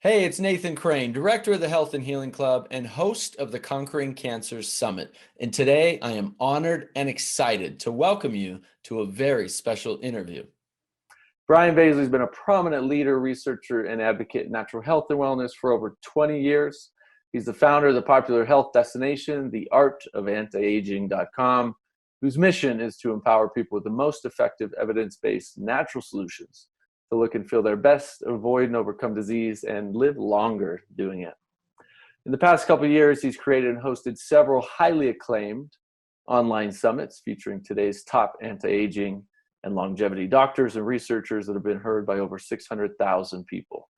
Hey, it's Nathan Crane, Director of the Health and Healing Club and host of the Conquering Cancer Summit. And today I am honored and excited to welcome you to a very special interview. Brian Baisley has been a prominent leader, researcher, and advocate in natural health and wellness for over 20 years. He's the founder of the popular health destination, theartofantiaging.com, whose mission is to empower people with the most effective evidence-based natural solutions to look and feel their best, avoid and overcome disease, and live longer doing it. In the past couple of years, he's created and hosted several highly acclaimed online summits featuring today's top anti-aging and longevity doctors and researchers that have been heard by over 600,000 people.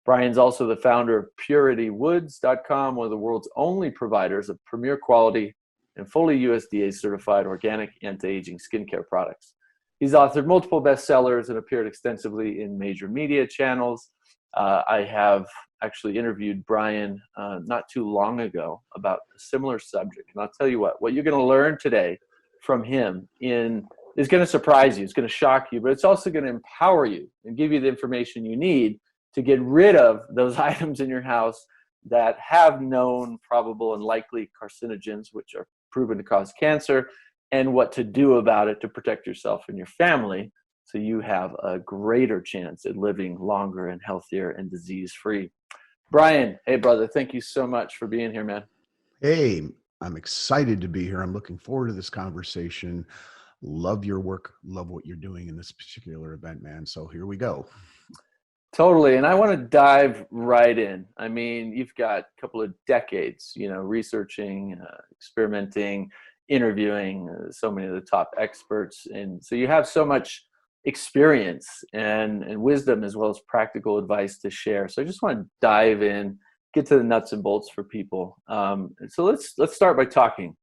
Brian's also the founder of puritywoods.com, one of the world's only providers of premier quality and fully USDA certified organic anti-aging skincare products. He's authored multiple bestsellers and appeared extensively in major media channels. I have actually interviewed Brian not too long ago about a similar subject. And I'll tell you what you're going to learn today from him is going to surprise you. It's going to shock you, but it's also going to empower you and give you the information you need to get rid of those items in your house that have known, probable, and likely carcinogens, which are proven to cause cancer, and what to do about it to protect yourself and your family so you have a greater chance at living longer and healthier and disease-free. Brian, hey brother, thank you so much for being here, man. Hey, I'm excited to be here. I'm looking forward to this conversation. Love your work. Love what you're doing in this particular event, man. So here we go. Totally. And I want to dive right in. I mean, you've got a couple of decades, researching, experimenting, interviewing so many of the top experts. And so you have so much experience and wisdom as well as practical advice to share. So I just want to dive in, get to the nuts and bolts for people. So let's start by talking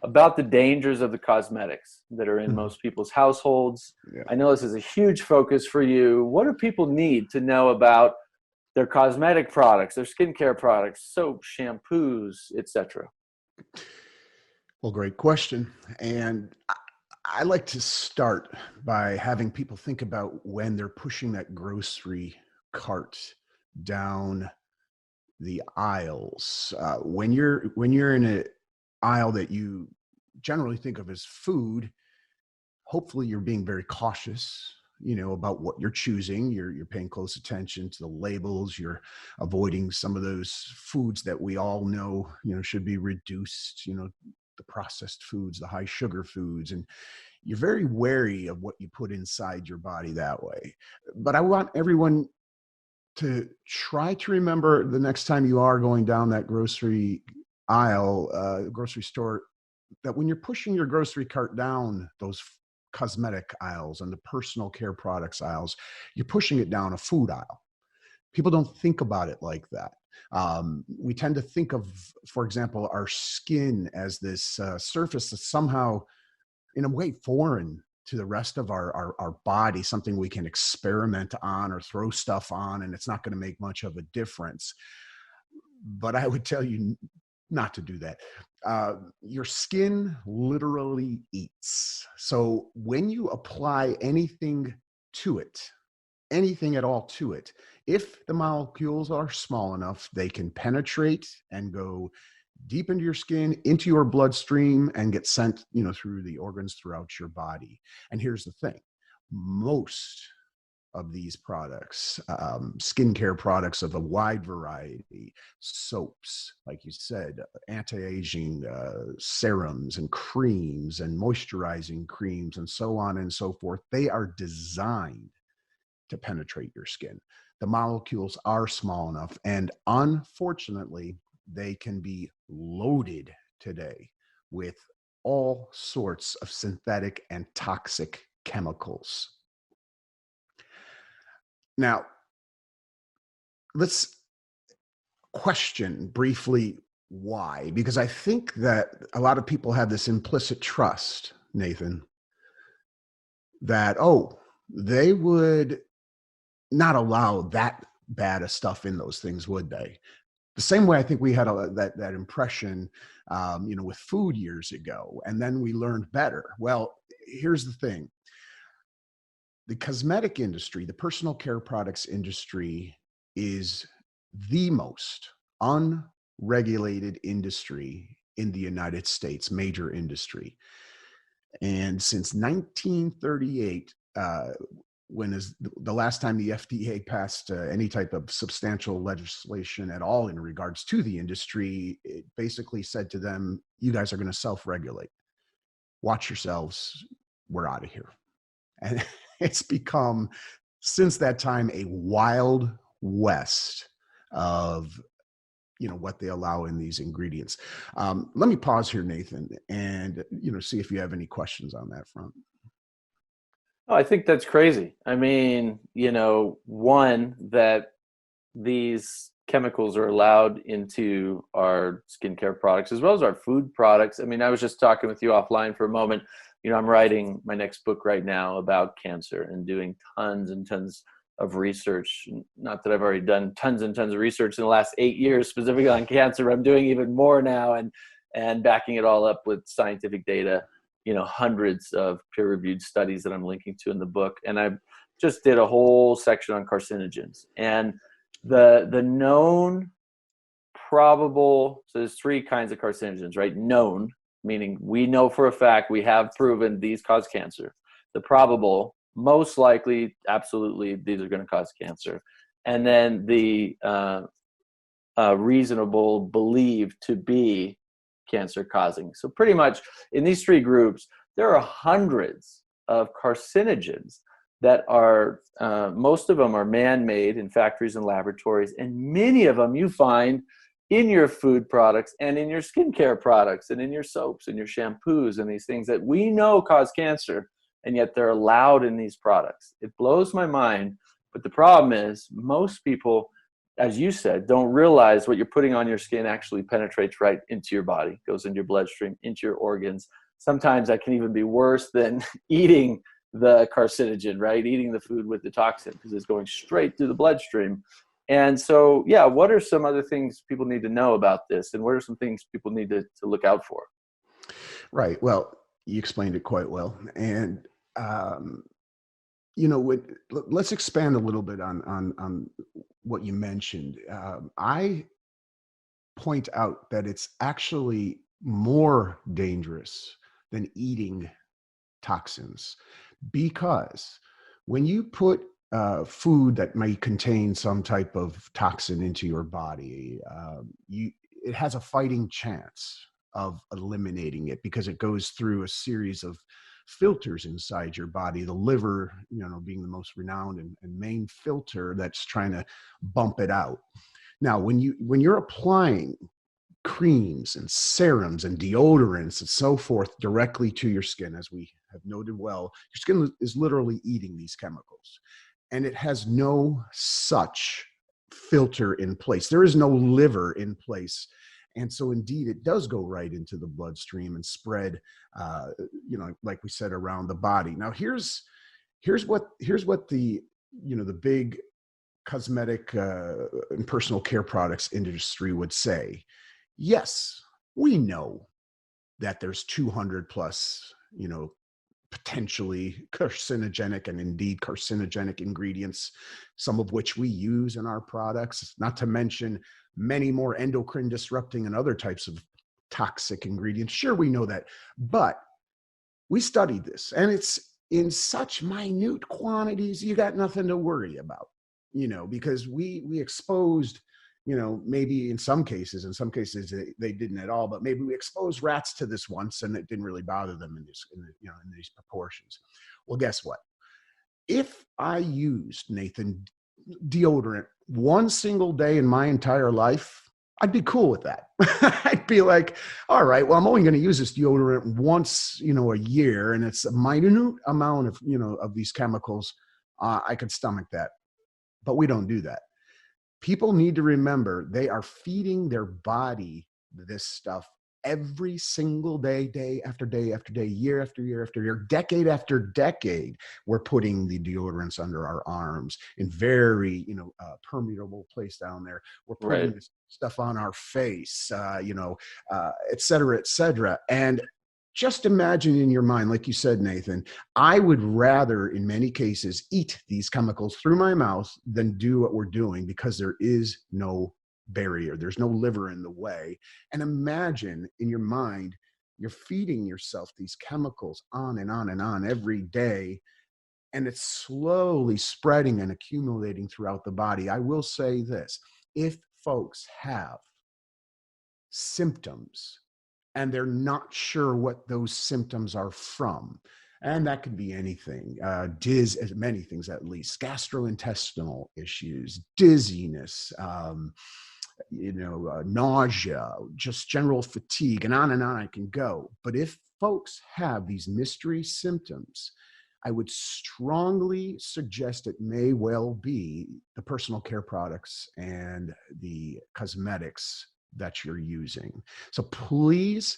about the dangers of the cosmetics that are in most people's households. Yeah. I know this is a huge focus for you. What do people need to know about their cosmetic products, their skincare products, soap, shampoos, etc.? Well, great question. And I like to start by having people think about when they're pushing that grocery cart down the aisles. When you're in a aisle that you generally think of as food, hopefully you're being very cautious, about what you're choosing. You're paying close attention to the labels. You're avoiding some of those foods that we all know, should be reduced, the processed foods, the high sugar foods, and you're very wary of what you put inside your body that way. But I want everyone to try to remember the next time you are going down that grocery aisle, grocery store, that when you're pushing your grocery cart down those cosmetic aisles and the personal care products aisles, you're pushing it down a food aisle. People don't think about it like that. We tend to think of, for example, our skin as this surface that's somehow, in a way, foreign to the rest of our body, something we can experiment on or throw stuff on, and it's not going to make much of a difference. But I would tell you not to do that. Your skin literally eats. So when you apply anything to it, anything at all to it, if the molecules are small enough, they can penetrate and go deep into your skin, into your bloodstream, and get sent, through the organs throughout your body. And here's the thing. Most of these products, skincare products of a wide variety, soaps, like you said, anti-aging serums and creams and moisturizing creams and so on and so forth, they are designed to penetrate your skin. The molecules are small enough, and unfortunately, they can be loaded today with all sorts of synthetic and toxic chemicals. Now, let's question briefly why, because I think that a lot of people have this implicit trust, Nathan, that, they would not allow that bad of stuff in those things, would they? The same way I think we had that impression, with food years ago, and then we learned better. Well, here's the thing. The cosmetic industry, the personal care products industry, is the most unregulated industry in the United States, major industry. And since 1938, when is the last time the FDA passed any type of substantial legislation at all in regards to the industry, it basically said to them, you guys are going to self-regulate. Watch yourselves. We're out of here. And it's become, since that time, a wild west of what they allow in these ingredients. Let me pause here, Nathan, and see if you have any questions on that front. Oh, I think that's crazy. I mean, one, that these chemicals are allowed into our skincare products as well as our food products. I mean, I was just talking with you offline for a moment. I'm writing my next book right now about cancer and doing tons and tons of research. Not that I've already done tons and tons of research in the last 8 years specifically on cancer, but I'm doing even more now and backing it all up with scientific data, hundreds of peer-reviewed studies that I'm linking to in the book. And I just did a whole section on carcinogens and the known probable. So there's 3 kinds of carcinogens, right? Known, meaning we know for a fact, we have proven these cause cancer. The probable, most likely, absolutely, these are going to cause cancer. And then the reasonable, believed to be cancer causing. So pretty much in these 3 groups, there are hundreds of carcinogens that are, most of them are man-made in factories and laboratories, and many of them you find in your food products and in your skincare products and in your soaps and your shampoos and these things that we know cause cancer, and yet they're allowed in these products. It blows my mind, but the problem is most people, as you said, don't realize what you're putting on your skin actually penetrates right into your body, goes into your bloodstream, into your organs. Sometimes that can even be worse than eating the carcinogen, right? Eating the food with the toxin, because it's going straight through the bloodstream. And so, yeah, what are some other things people need to know about this? And what are some things people need to look out for? Right. Well, you explained it quite well. And, let's expand a little bit on what you mentioned. I point out that it's actually more dangerous than eating toxins, because when you put food that may contain some type of toxin into your body, it has a fighting chance of eliminating it, because it goes through a series of filters inside your body, the liver being the most renowned and main filter that's trying to bump it out. Now when you're applying creams and serums and deodorants and so forth directly to your skin, as we have noted well, your skin is literally eating these chemicals, and it has no such filter in place. There is no liver in place. And so indeed, it does go right into the bloodstream and spread, like we said, around the body. Now, here's what the big cosmetic and personal care products industry would say. Yes, we know that there's 200 plus, potentially carcinogenic and indeed carcinogenic ingredients, some of which we use in our products, not to mention many more endocrine disrupting and other types of toxic ingredients. Sure, we know that, but we studied this, and it's in such minute quantities, you got nothing to worry about, because we exposed, maybe in some cases they didn't at all, but maybe we exposed rats to this once and it didn't really bother them in these proportions. Well, guess what? If I used, Nathan, deodorant one single day in my entire life, I'd be cool with that. I'd be like, all right, well, I'm only going to use this deodorant once, a year, and it's a minute amount of, of these chemicals. I could stomach that, but we don't do that. People need to remember they are feeding their body this stuff every single day, day after day after day, year after year after year, decade after decade. We're putting the deodorants under our arms in very, permeable place down there. We're putting this stuff on our face, et cetera, et cetera. And just imagine in your mind, like you said, Nathan, I would rather, in many cases, eat these chemicals through my mouth than do what we're doing, because there is no barrier. There's no liver in the way. And imagine in your mind, you're feeding yourself these chemicals on and on and on every day, and it's slowly spreading and accumulating throughout the body. I will say this: if folks have symptoms and they're not sure what those symptoms are from, and that could be anything, many things, at least gastrointestinal issues, dizziness, nausea, just general fatigue, and on I can go. But if folks have these mystery symptoms, I would strongly suggest it may well be the personal care products and the cosmetics that you're using. So please,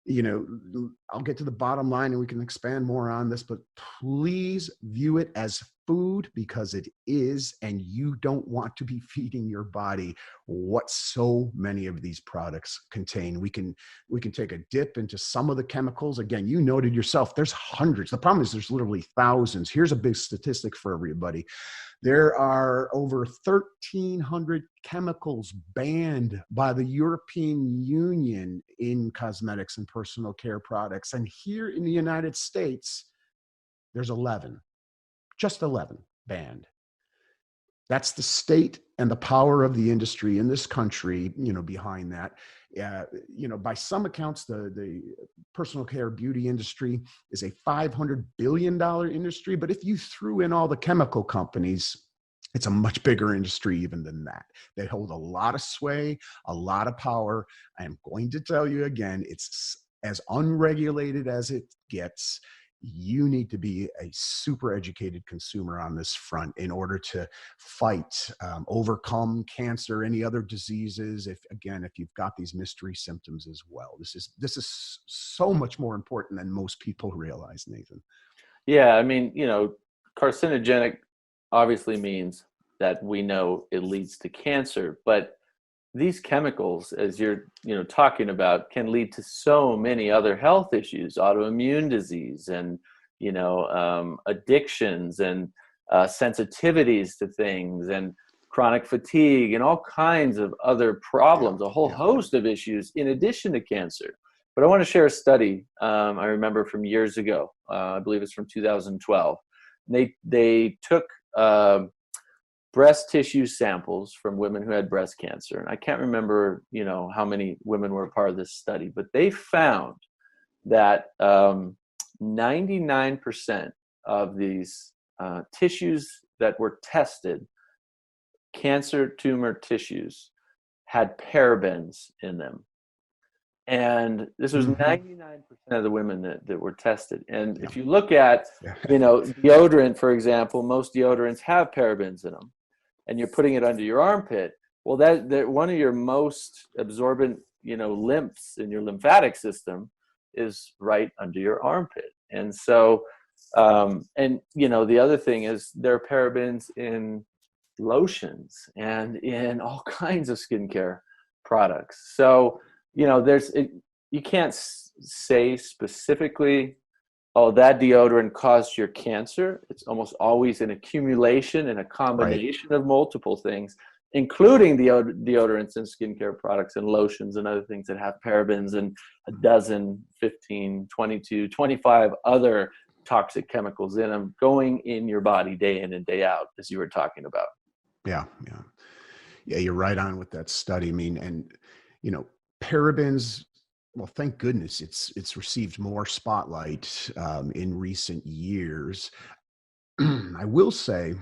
I'll get to the bottom line and we can expand more on this, but please view it as food, because it is, and you don't want to be feeding your body what so many of these products contain. We can take a dip into some of the chemicals. Again, you noted yourself, there's hundreds. The problem is there's literally thousands. Here's a big statistic for everybody. There are over 1,300 chemicals banned by the European Union in cosmetics and personal care products. And here in the United States, there's 11, just 11 banned. That's the state and the power of the industry in this country, behind that. By some accounts, the personal care beauty industry is a $500 billion industry. But if you threw in all the chemical companies, it's a much bigger industry even than that. They hold a lot of sway, a lot of power. I am going to tell you again, it's as unregulated as it gets. You need to be a super educated consumer on this front in order to fight, overcome cancer, any other diseases. If you've got these mystery symptoms as well, this is so much more important than most people realize, Nathan. Yeah, I mean, carcinogenic obviously means that we know it leads to cancer, but these chemicals, as you're talking about, can lead to so many other health issues, autoimmune disease, and addictions, and sensitivities to things, and chronic fatigue, and all kinds of other problems, a whole host of issues in addition to cancer. But I want to share a study I remember from years ago. I believe it's from 2012. They took breast tissue samples from women who had breast cancer. And I can't remember, how many women were a part of this study, but they found that 99% of these tissues that were tested, cancer tumor tissues, had parabens in them. And this was 99% of the women that were tested. And if you look at, deodorant, for example, most deodorants have parabens in them, and you're putting it under your armpit. Well, that one of your most absorbent, lymphs in your lymphatic system is right under your armpit. And so, the other thing is there are parabens in lotions and in all kinds of skincare products. So, you can't say specifically, oh, that deodorant caused your cancer. It's almost always an accumulation and a combination of multiple things, including deodorants and skincare products and lotions and other things that have parabens and a dozen, 15, 22, 25 other toxic chemicals in them going in your body day in and day out, as you were talking about. Yeah, you're right on with that study. I mean, and, parabens, well, thank goodness it's received more spotlight in recent years. I will say,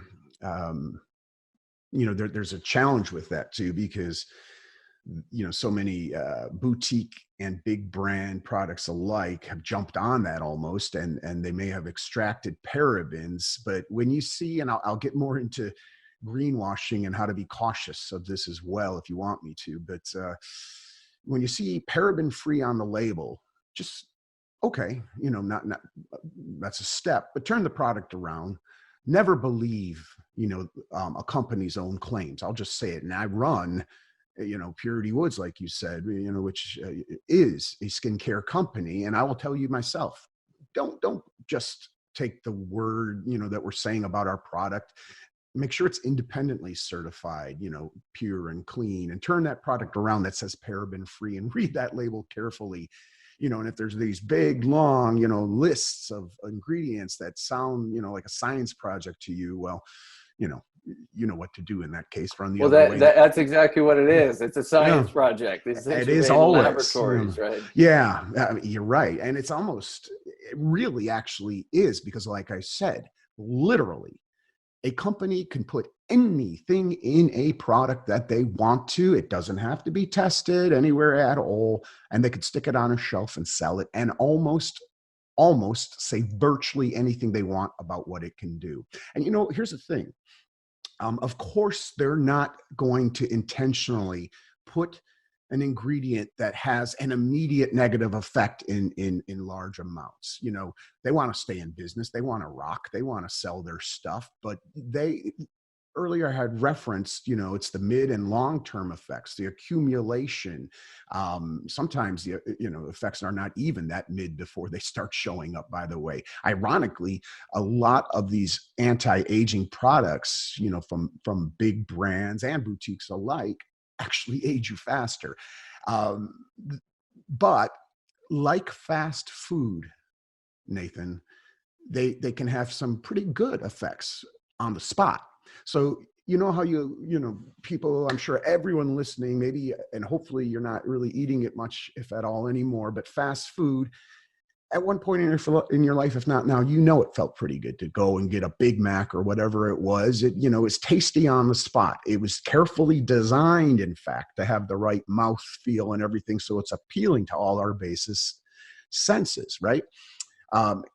there's a challenge with that too, because so many boutique and big brand products alike have jumped on that almost, and they may have extracted parabens. But when you see, and I'll get more into greenwashing and how to be cautious of this as well if you want me to, but when you see paraben free on the label, just okay, not that's a step, but turn the product around. Never believe a company's own claims. I'll just say it. And I run Purity Woods, like you said, which is a skincare company. And I will tell you myself, don't just take the word, that we're saying about our product. Make sure it's independently certified, pure and clean, and turn that product around that says paraben free and read that label carefully. And if there's these big, long, lists of ingredients that sound, like a science project to you, well, you know what to do in that case. Run the Well, other way. that's exactly what it is. It's a science Yeah. project. These things It are is made in always laboratories, right? Yeah, you're right. And it really actually is, because like I said, literally a company can put anything in a product that they want to. It doesn't have to be tested anywhere at all. And they could stick it on a shelf and sell it, and almost say virtually anything they want about what it can do. And here's the thing. Of course, they're not going to intentionally put an ingredient that has an immediate negative effect in large amounts. They want to stay in business. They want to rock. They want to sell their stuff. But earlier I had referenced, it's the mid and long-term effects, the accumulation. Sometimes the effects are not even that mid before they start showing up, by the way. Ironically, a lot of these anti-aging products, from big brands and boutiques alike, actually age you faster. But like fast food, Nathan, they can have some pretty good effects on the spot. So how people, I'm sure everyone listening, maybe, and hopefully you're not really eating it much, if at all, anymore, but fast food, at one point in your life, if not now, it felt pretty good to go and get a Big Mac or whatever it was. It, it's tasty on the spot. It was carefully designed, in fact, to have the right mouth feel and everything. So it's appealing to all our basis senses, right?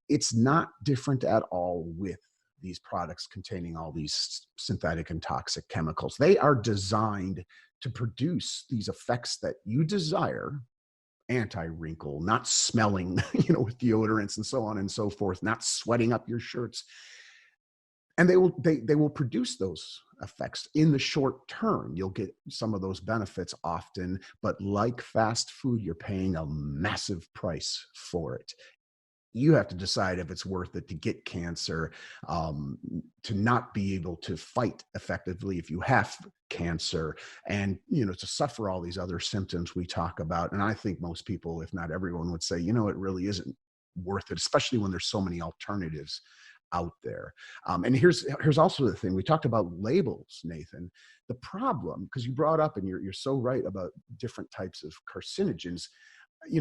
It's not different at all with these products containing all these synthetic and toxic chemicals. They are designed to produce these effects that you desire: anti-wrinkle, not smelling, with deodorants and so on and so forth, not sweating up your shirts. And they will produce those effects in the short term. You'll get some of those benefits often, but like fast food, you're paying a massive price for it. You have to decide if it's worth it to get cancer, to not be able to fight effectively if you have cancer, and to suffer all these other symptoms we talk about. And I think most people, if not everyone, would say, it really isn't worth it, especially when there's so many alternatives out there. And here's also the thing. We talked about labels, Nathan. The problem, because you brought up, and you're so right about different types of carcinogens,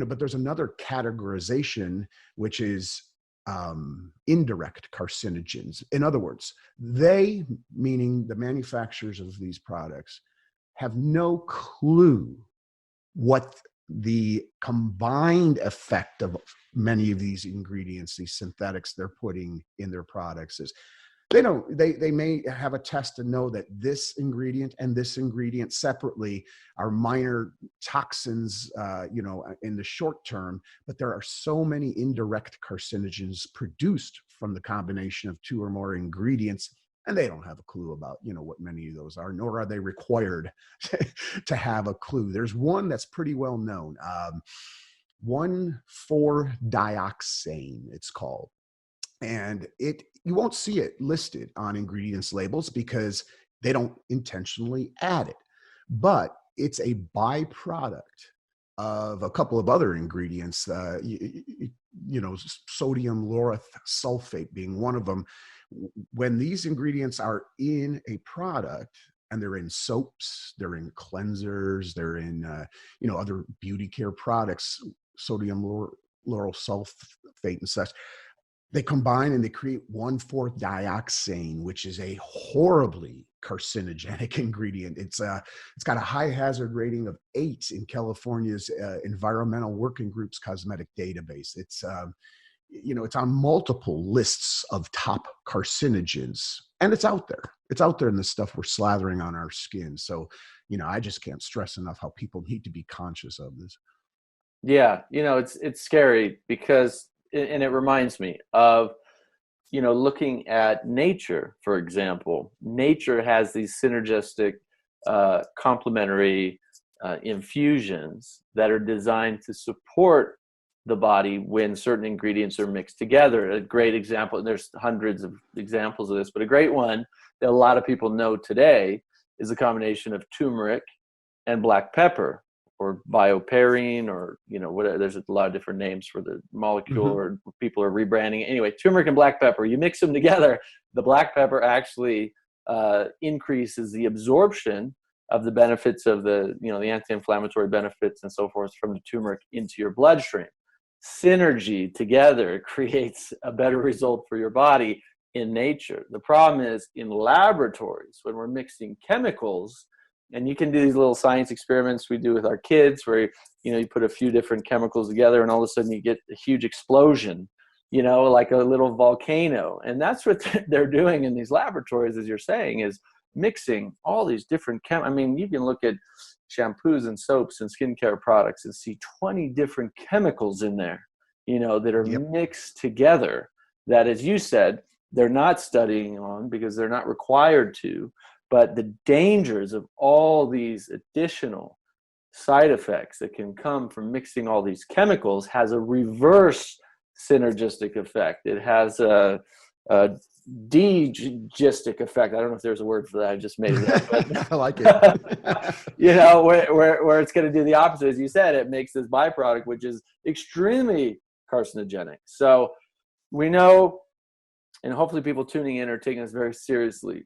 but there's another categorization, which is indirect carcinogens. In other words, they, meaning the manufacturers of these products, have no clue what the combined effect of many of these ingredients, these synthetics they're putting in their products is. They may have a test to know that this ingredient and this ingredient separately are minor toxins, in the short term, but there are so many indirect carcinogens produced from the combination of two or more ingredients, and they don't have a clue about, what many of those are, nor are they required to have a clue. There's one that's pretty well known, 1,4-dioxane, it's called. And you won't see it listed on ingredients labels because they don't intentionally add it. But it's a byproduct of a couple of other ingredients, sodium lauryl sulfate being one of them. When these ingredients are in a product, and they're in soaps, they're in cleansers, they're in other beauty care products, sodium lauryl sulfate and such, they combine and they create 1,4-dioxane, which is a horribly carcinogenic ingredient. It's got a high hazard rating of 8 in California's Environmental Working Group's cosmetic database. It's it's on multiple lists of top carcinogens, and it's out there. It's out there in the stuff we're slathering on our skin. So, I just can't stress enough how people need to be conscious of this. Yeah, it's scary because, and it reminds me of, looking at nature, for example. Nature has these synergistic, complementary infusions that are designed to support the body when certain ingredients are mixed together. A great example, and there's hundreds of examples of this, but a great one that a lot of people know today is a combination of turmeric and black pepper, or bioperine, or whatever. There's a lot of different names for the molecule, or people are rebranding it. Anyway, turmeric and black pepper, you mix them together. The black pepper actually increases the absorption of the benefits of the anti-inflammatory benefits and so forth from the turmeric into your bloodstream. Synergy together creates a better result for your body in nature. The problem is in laboratories, when we're mixing chemicals, and you can do these little science experiments we do with our kids where you put a few different chemicals together and all of a sudden you get a huge explosion, like a little volcano. And that's what they're doing in these laboratories, as you're saying, is mixing all these different you can look at shampoos and soaps and skincare products and see 20 different chemicals in there, that are mixed together, that, as you said, they're not studying on because they're not required to. But the dangers of all these additional side effects that can come from mixing all these chemicals has a reverse synergistic effect. It has a degistic effect. I don't know if there's a word for that. I just made it up. But, I like it. where it's going to do the opposite. As you said, it makes this byproduct, which is extremely carcinogenic. So we know, and hopefully people tuning in are taking this very seriously,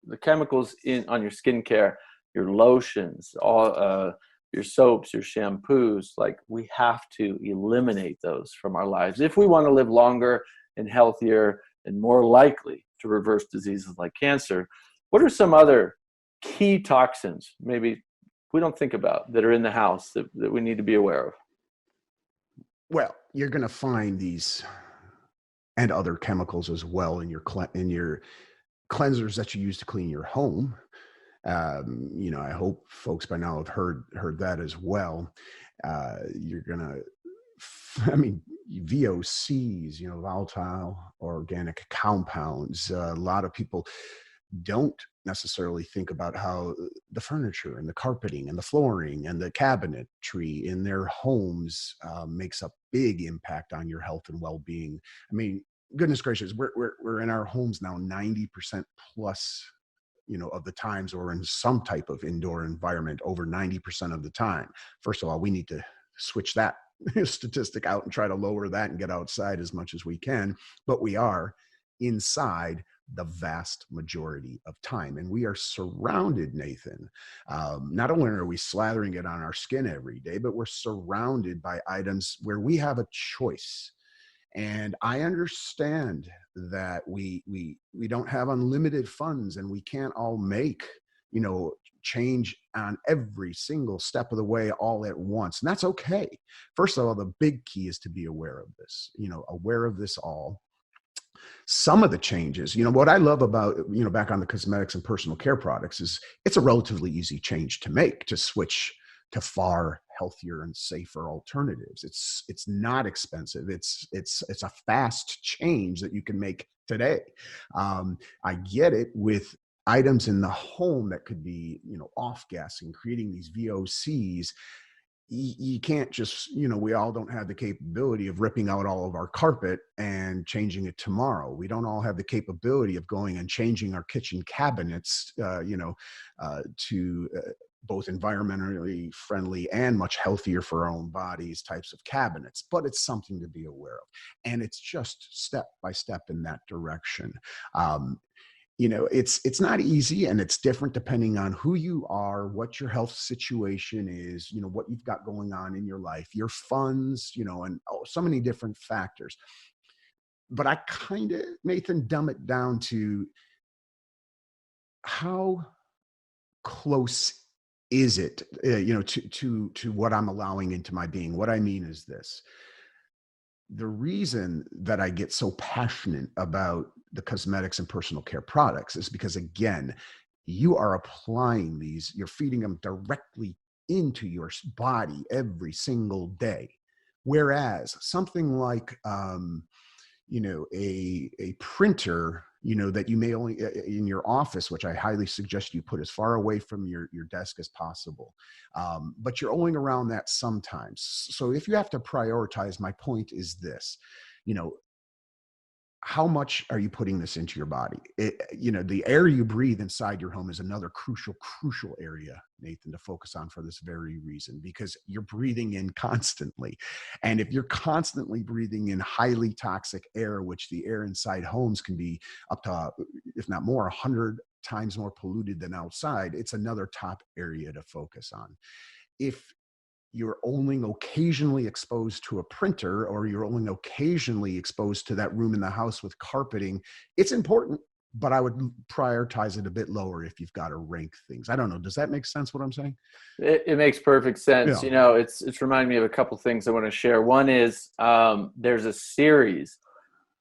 the chemicals on your skincare, your lotions, all your soaps, your shampoos, like, we have to eliminate those from our lives if we want to live longer and healthier and more likely to reverse diseases like cancer. What are some other key toxins maybe we don't think about that are in the house that we need to be aware of? Well, you're going to find these and other chemicals as well in your cleansers that you use to clean your home. I hope folks by now have heard that as well. You're gonna, VOCs, volatile organic compounds. A lot of people don't necessarily think about how the furniture and the carpeting and the flooring and the cabinetry in their homes makes a big impact on your health and well-being. Goodness gracious, we're in our homes now 90% plus, of the times, or in some type of indoor environment over 90% of the time. First of all, we need to switch that statistic out and try to lower that and get outside as much as we can. But we are inside the vast majority of time. And we are surrounded, Nathan. Not only are we slathering it on our skin every day, but we're surrounded by items where we have a choice. And I understand that we don't have unlimited funds, and we can't all make, change on every single step of the way all at once. And that's okay. First of all, the big key is to be aware of this, aware of this all. Some of the changes, what I love about, back on the cosmetics and personal care products, is it's a relatively easy change to make, to switch to far healthier and safer alternatives. It's not expensive. It's a fast change that you can make today. I get it with items in the home that could be, off-gassing, creating these VOCs. You can't just, we all don't have the capability of ripping out all of our carpet and changing it tomorrow. We don't all have the capability of going and changing our kitchen cabinets, to both environmentally friendly and much healthier for our own bodies types of cabinets. But it's something to be aware of. And it's just step by step in that direction. It's not easy, and it's different depending on who you are, what your health situation is, what you've got going on in your life, your funds, and so many different factors. But I kind of, Nathan, dumb it down to how close is it, to what I'm allowing into my being. What I mean is this. The reason that I get so passionate about the cosmetics and personal care products is because, again, you are applying these, you're feeding them directly into your body every single day. Whereas something like, a printer, that you may only in your office, which I highly suggest you put as far away from your desk as possible. But you're only around that sometimes. So if you have to prioritize, my point is this, how much are you putting this into your body? The air you breathe inside your home is another crucial area, Nathan, to focus on for this very reason, because you're breathing in constantly. And if you're constantly breathing in highly toxic air, which the air inside homes can be up to, if not more, 100 times more polluted than outside, it's another top area to focus on. If you're only occasionally exposed to a printer, or you're only occasionally exposed to that room in the house with carpeting, it's important, but I would prioritize it a bit lower if you've got to rank things. I don't know. Does that make sense what I'm saying? It makes perfect sense. Yeah. It's reminding me of a couple things I want to share. One is there's a series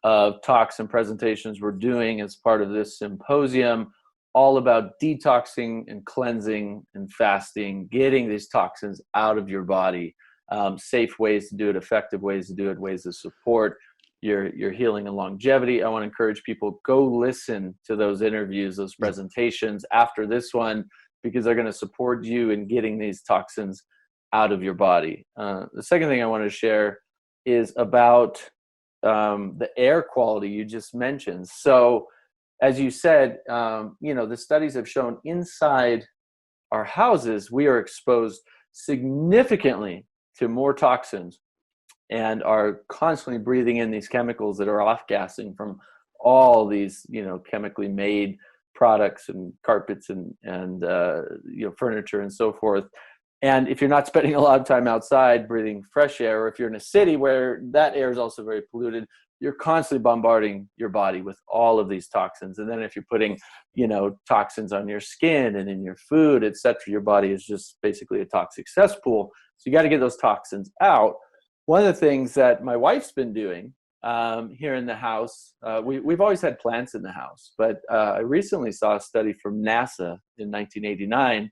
of talks and presentations we're doing as part of this symposium, all about detoxing and cleansing and fasting, getting these toxins out of your body, safe ways to do it, effective ways to do it, ways to support your healing and longevity. I want to encourage people, go listen to those interviews, those presentations after this one, because they're going to support you in getting these toxins out of your body. The second thing I want to share is about the air quality you just mentioned. So, as you said, the studies have shown inside our houses, we are exposed significantly to more toxins and are constantly breathing in these chemicals that are off-gassing from all these, chemically made products and carpets and furniture and so forth. And if you're not spending a lot of time outside breathing fresh air, or if you're in a city where that air is also very polluted, you're constantly bombarding your body with all of these toxins. And then if you're putting, toxins on your skin and in your food, et cetera, your body is just basically a toxic cesspool. So you got to get those toxins out. One of the things that my wife's been doing here in the house, we've always had plants in the house, but I recently saw a study from NASA in 1989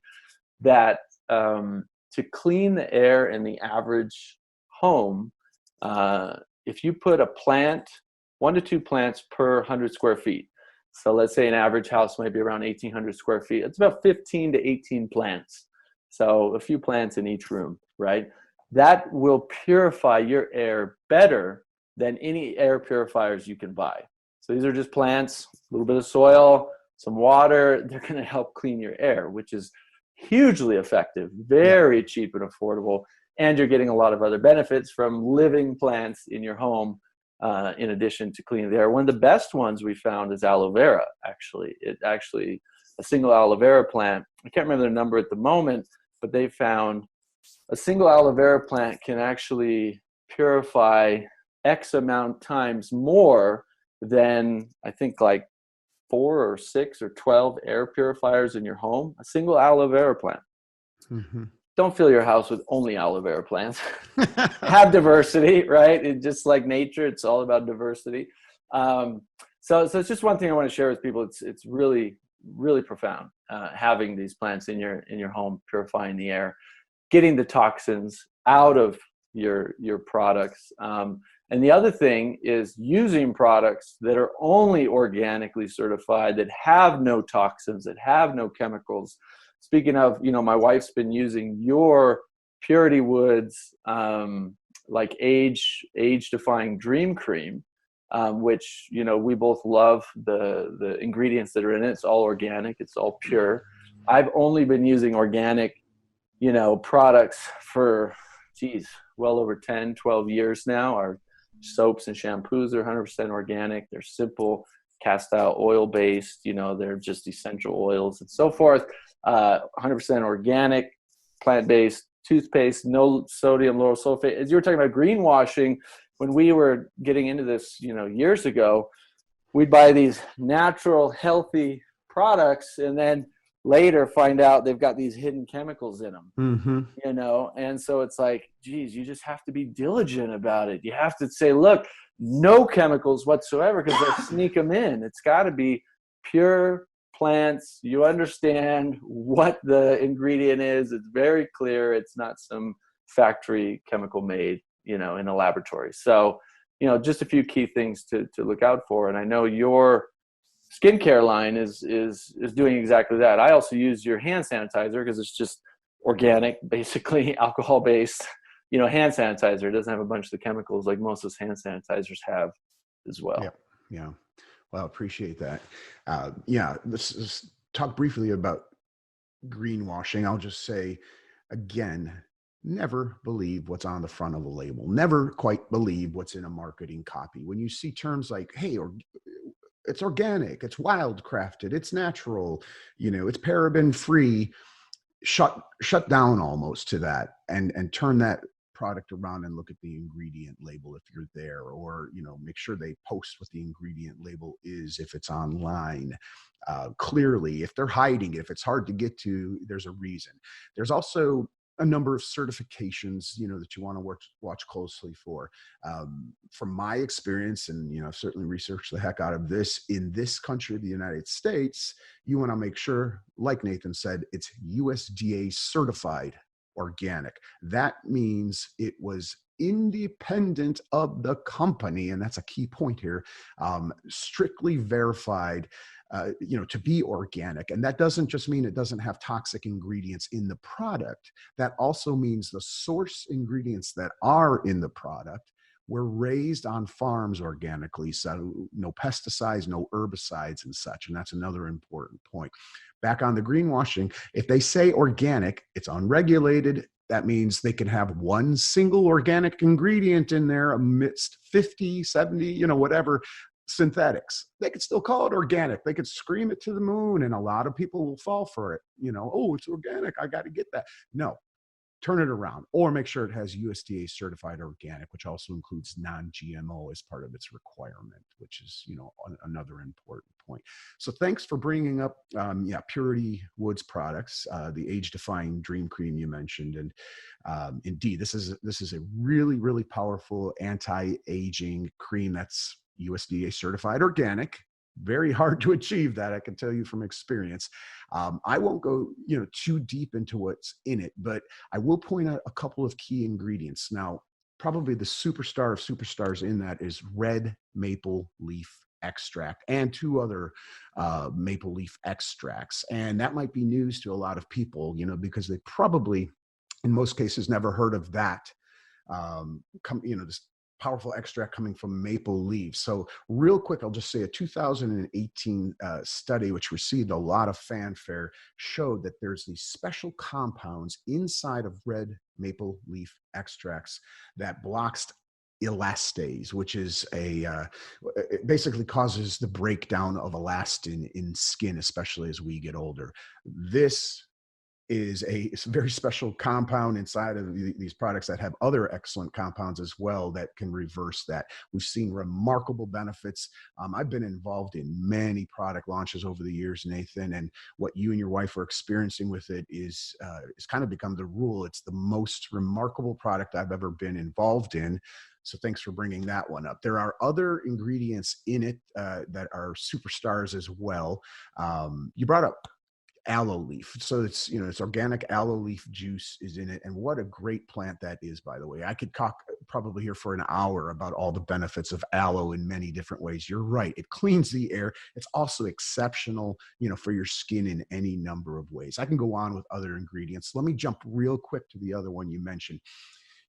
that to clean the air in the average home, if you put a plant, 1 to 2 plants per 100 square feet. So let's say an average house might be around 1,800 square feet. It's about 15 to 18 plants. So a few plants in each room, right? That will purify your air better than any air purifiers you can buy. So these are just plants, a little bit of soil, some water. They're going to help clean your air, which is hugely effective, very cheap and affordable. And you're getting a lot of other benefits from living plants in your home, in addition to cleaning the air. One of the best ones we found is aloe vera, actually. A single aloe vera plant, I can't remember the number at the moment, but they found a single aloe vera plant can actually purify X amount times more than, I think, like 4 or 6 or 12 air purifiers in your home. A single aloe vera plant. Mm-hmm. Don't fill your house with only aloe vera plants. Have diversity, right? It's just like nature. It's all about diversity. So it's just one thing I want to share with people. It's really, really profound, having these plants in your home, purifying the air, getting the toxins out of your products. And the other thing is using products that are only organically certified, that have no toxins, that have no chemicals. Speaking of, my wife's been using your Purity Woods, like age-defying Dream Cream, which, we both love the ingredients that are in it. It's all organic. It's all pure. I've only been using organic, products for, well over 10, 12 years now. Our soaps and shampoos are 100% organic. They're simple, cast out oil-based, they're just essential oils and so forth. 100% organic, plant-based toothpaste, no sodium lauryl sulfate. As you were talking about greenwashing, when we were getting into this, years ago, we'd buy these natural, healthy products and then later find out they've got these hidden chemicals in them, and so it's like, geez, you just have to be diligent about it. You have to say, look, no chemicals whatsoever, because they'll sneak them in. It's got to be pure plants. You understand what the ingredient is. It's very clear. It's not some factory chemical made, in a laboratory. So just a few key things to look out for. And I know your skincare line is doing exactly that. I also use your hand sanitizer because it's just organic, basically alcohol based, hand sanitizer. It doesn't have a bunch of the chemicals like most of those hand sanitizers have as well. Yeah. Yeah. Well, appreciate that. Yeah. Let's talk briefly about greenwashing. I'll just say again, never believe what's on the front of a label. Never quite believe what's in a marketing copy. When you see terms like, hey, or it's organic, it's wildcrafted, it's natural, it's paraben free, shut down almost to that and turn that product around and look at the ingredient label if you're there, or make sure they post what the ingredient label is if it's online clearly. If they're hiding it, if it's hard to get to, there's a reason. There's also a number of certifications that you want to watch closely for. From my experience, and I've certainly researched the heck out of this, in this country, the United States, you want to make sure, like Nathan said, it's USDA certified organic. That means it was independent of the company, and that's a key point here, strictly verified to be organic. And that doesn't just mean it doesn't have toxic ingredients in the product. That also means the source ingredients that are in the product were raised on farms organically. So no pesticides, no herbicides and such. And that's another important point. Back on the greenwashing, if they say organic, it's unregulated. That means they can have one single organic ingredient in there amidst 50, 70, whatever synthetics. They could still call it organic. They could scream it to the moon, and a lot of people will fall for it. Oh, it's organic, I got to get that. No, turn it around, or make sure it has USDA certified organic, which also includes non-GMO as part of its requirement, which is, another important point. So thanks for bringing up, Purity Woods products, the age-defying dream cream you mentioned. And indeed, this is a really, really powerful anti-aging cream that's USDA certified organic. Very hard to achieve that, I can tell you from experience. I won't go too deep into what's in it, but I will point out a couple of key ingredients. Now, probably the superstar of superstars in that is red maple leaf extract and two other maple leaf extracts. And that might be news to a lot of people, because they probably, in most cases, never heard of that. This powerful extract coming from maple leaves. So real quick, I'll just say a 2018 study, which received a lot of fanfare, showed that there's these special compounds inside of red maple leaf extracts that blocks elastase, which is it basically causes the breakdown of elastin in skin, especially as we get older. This is a very special compound inside of these products that have other excellent compounds as well that can reverse that. We've seen remarkable benefits. I've been involved in many product launches over the years, Nathan, and what you and your wife are experiencing with it is kind of become the rule. It's the most remarkable product I've ever been involved in. So thanks for bringing that one up. There are other ingredients in it that are superstars as well. You brought up aloe leaf. So it's organic aloe leaf juice is in it. And what a great plant that is, by the way. I could talk probably here for an hour about all the benefits of aloe in many different ways. You're right. It cleans the air. It's also exceptional, for your skin in any number of ways. I can go on with other ingredients. Let me jump real quick to the other one you mentioned.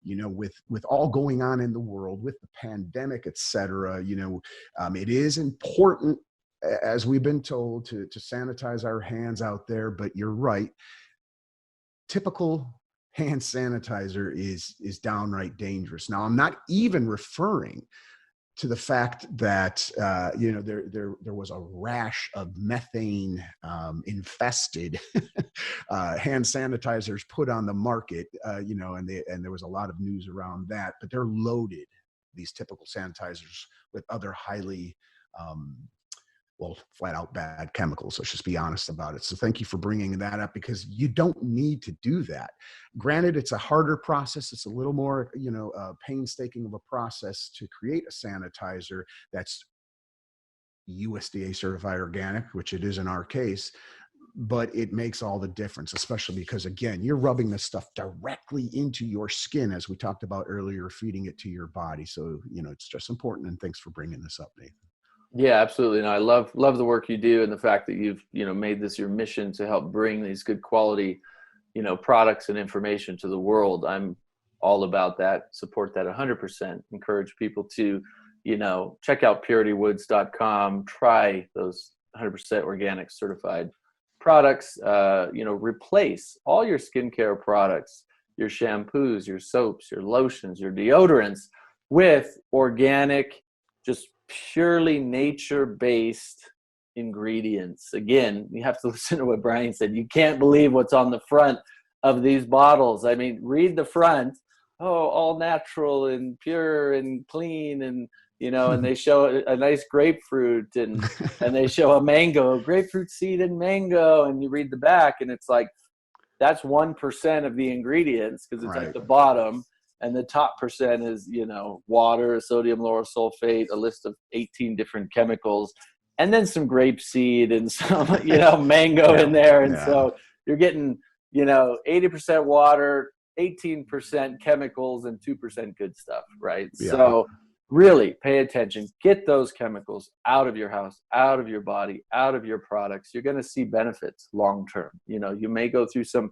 With all going on in the world, with the pandemic, et cetera, it is important, as we've been told, to sanitize our hands out there. But you're right. Typical hand sanitizer is downright dangerous. Now, I'm not even referring to the fact that there was a rash of methane infested hand sanitizers put on the market, and there was a lot of news around that. But they're loaded, these typical sanitizers, with other highly flat out bad chemicals. Let's just be honest about it. So thank you for bringing that up, because you don't need to do that. Granted, it's a harder process. It's a little more, painstaking of a process to create a sanitizer that's USDA certified organic, which it is in our case. but it makes all the difference, especially because, again, you're rubbing this stuff directly into your skin, as we talked about earlier, feeding it to your body. So, it's just important. And thanks for bringing this up, Nathan. Yeah, absolutely. And I love the work you do, and the fact that you've, made this your mission to help bring these good quality, products and information to the world. I'm all about that. Support that 100%. Encourage people to, check out puritywoods.com, try those 100% organic certified products, replace all your skincare products, your shampoos, your soaps, your lotions, your deodorants with organic, just purely nature-based ingredients. Again, you have to listen to what Brian said. You can't believe what's on the front of these bottles. I mean, read the front. Oh, all natural and pure and clean, and and they show a nice grapefruit, and they show a mango, grapefruit seed and mango, and you read the back, and it's like, that's 1% of the ingredients, because it's at the bottom, and the top percent is, water, sodium lauryl sulfate, a list of 18 different chemicals, and then some grape seed and some, mango in there. And so you're getting, 80% water, 18% chemicals, and 2% good stuff, right? Yeah. So really pay attention. Get those chemicals out of your house, out of your body, out of your products. You're going to see benefits long term. You may go through some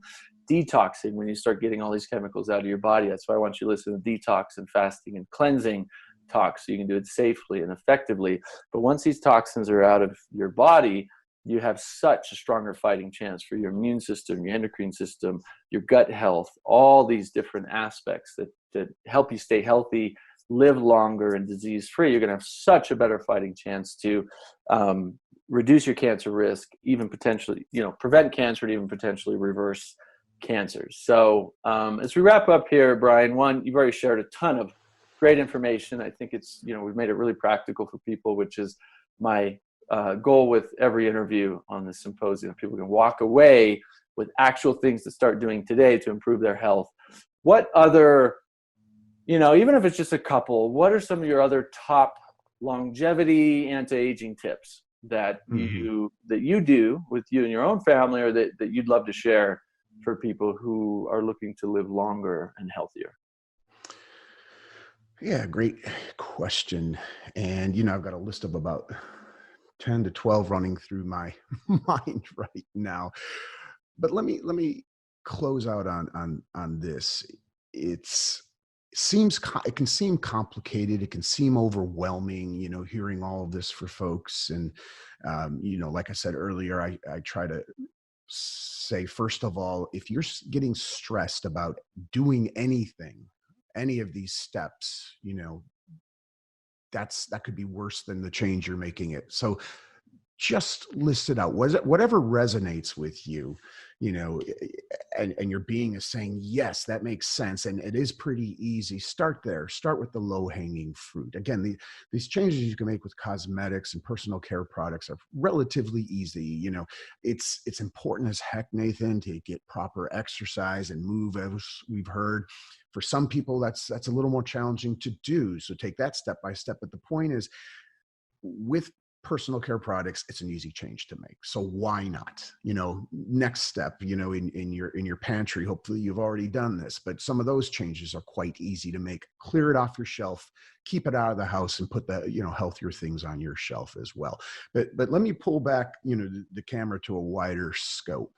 detoxing when you start getting all these chemicals out of your body. That's why I want you to listen to detox and fasting and cleansing talks, so you can do it safely and effectively. But once these toxins are out of your body, you have such a stronger fighting chance for your immune system, your endocrine system, your gut health, all these different aspects that help you stay healthy, live longer, and disease-free. You're going to have such a better fighting chance to reduce your cancer risk, even potentially, prevent cancer, and even potentially reverse cancers. So as we wrap up here, Brian, one, you've already shared a ton of great information. I think it's, we've made it really practical for people, which is my goal with every interview on this symposium. People can walk away with actual things to start doing today to improve their health. What other, even if it's just a couple, what are some of your other top longevity, anti-aging tips that you do with you and your own family, or that you'd love to share for people who are looking to live longer and healthier? Yeah, great question. And, I've got a list of about 10 to 12 running through my mind right now. But let me close out on this. It can seem complicated. It can seem overwhelming, hearing all of this for folks. And, like I said earlier, I try to say, first of all, if you're getting stressed about doing anything, any of these steps, that could be worse than the change you're making it. So just list it out. Whatever resonates with you, and your being is saying, yes, that makes sense. And it is pretty easy. Start there. Start with the low-hanging fruit. Again, these changes you can make with cosmetics and personal care products are relatively easy. It's important as heck, Nathan, to get proper exercise and move, as we've heard. For some people, that's a little more challenging to do. So take that step by step. But the point is, with personal care products, it's an easy change to make. So why not? Next step, in your pantry, hopefully you've already done this, but some of those changes are quite easy to make. Clear it off your shelf, keep it out of the house, and put the, healthier things on your shelf as well. But let me pull back, the camera to a wider scope.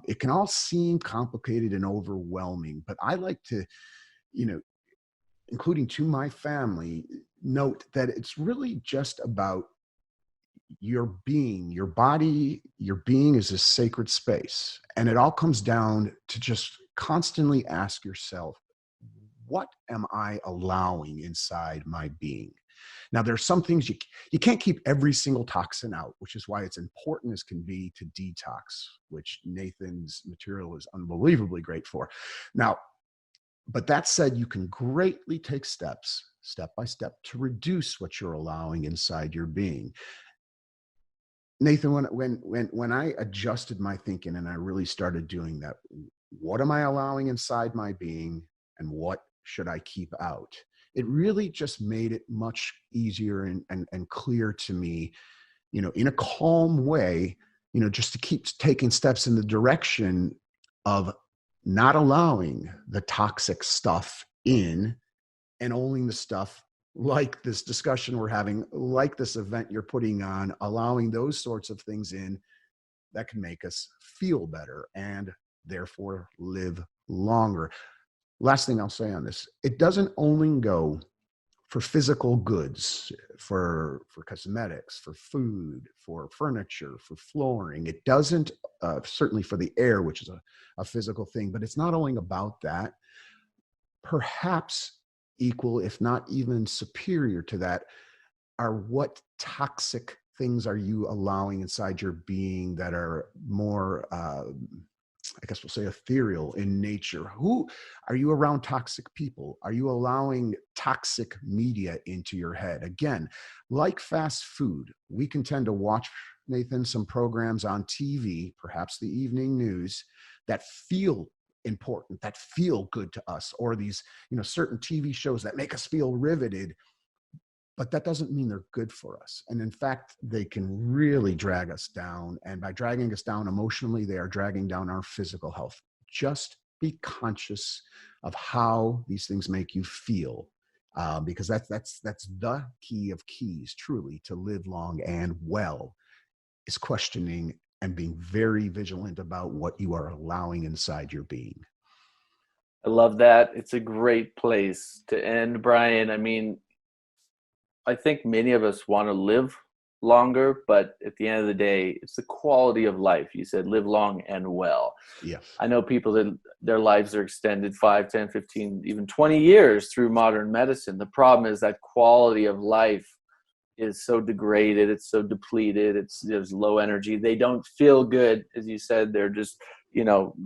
It can all seem complicated and overwhelming, but I like to, including to my family, note that it's really just about your being, your body. Your being is a sacred space. And it all comes down to just constantly ask yourself, what am I allowing inside my being? Now, there are some things you can't keep every single toxin out, which is why it's important as can be to detox, which Nathan's material is unbelievably great for. Now, but that said, you can greatly take steps, step by step, to reduce what you're allowing inside your being. Nathan, when I adjusted my thinking and I really started doing that, what am I allowing inside my being and what should I keep out? It really just made it much easier and clear to me, in a calm way, just to keep taking steps in the direction of not allowing the toxic stuff in, and only the stuff like this discussion we're having, like this event you're putting on, allowing those sorts of things in that can make us feel better and therefore live longer. Last thing I'll say on this, it doesn't only go for physical goods, for cosmetics, for food, for furniture, for flooring. It doesn't, certainly for the air, which is a physical thing, but it's not only about that. Perhaps equal, if not even superior to that, are what toxic things are you allowing inside your being that are more, I guess we'll say, ethereal in nature? Who are you around? Toxic people? Are you allowing toxic media into your head? Again, like fast food, we can tend to watch, Nathan, some programs on TV, perhaps the evening news, that feel important, that feel good to us, or these, certain TV shows that make us feel riveted. But that doesn't mean they're good for us. And in fact, they can really drag us down. And by dragging us down emotionally, they are dragging down our physical health. Just be conscious of how these things make you feel, because that's the key of keys, truly, to live long and well, is questioning and being very vigilant about what you are allowing inside your being. I love that. It's a great place to end, Brian. I mean, I think many of us want to live longer, but at the end of the day, it's the quality of life. You said live long and well. Yes. I know people that their lives are extended 5, 10, 15, even 20 years through modern medicine. The problem is that quality of life is so degraded. It's so depleted. There's low energy. They don't feel good. As you said, they're just,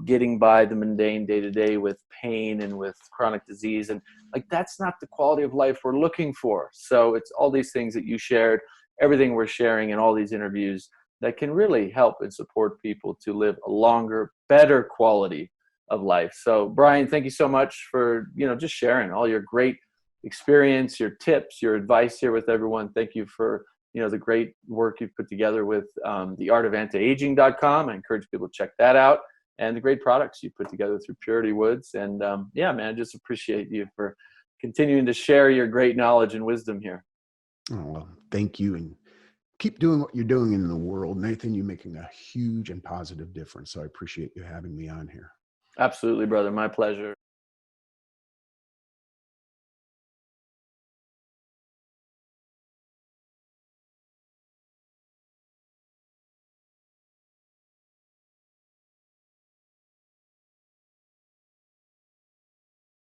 getting by the mundane day to day with pain and with chronic disease. And that's not the quality of life we're looking for. So it's all these things that you shared, everything we're sharing in all these interviews that can really help and support people to live a longer, better quality of life. So Brian, thank you so much for, just sharing all your great experience, your tips, your advice here with everyone. Thank you for, the great work you've put together with theartofantiaging.com. I encourage people to check that out, and the great products you put together through Purity Woods. And man, I just appreciate you for continuing to share your great knowledge and wisdom here. Oh, well, thank you. And keep doing what you're doing in the world. Nathan, you're making a huge and positive difference. So I appreciate you having me on here. Absolutely, brother. My pleasure.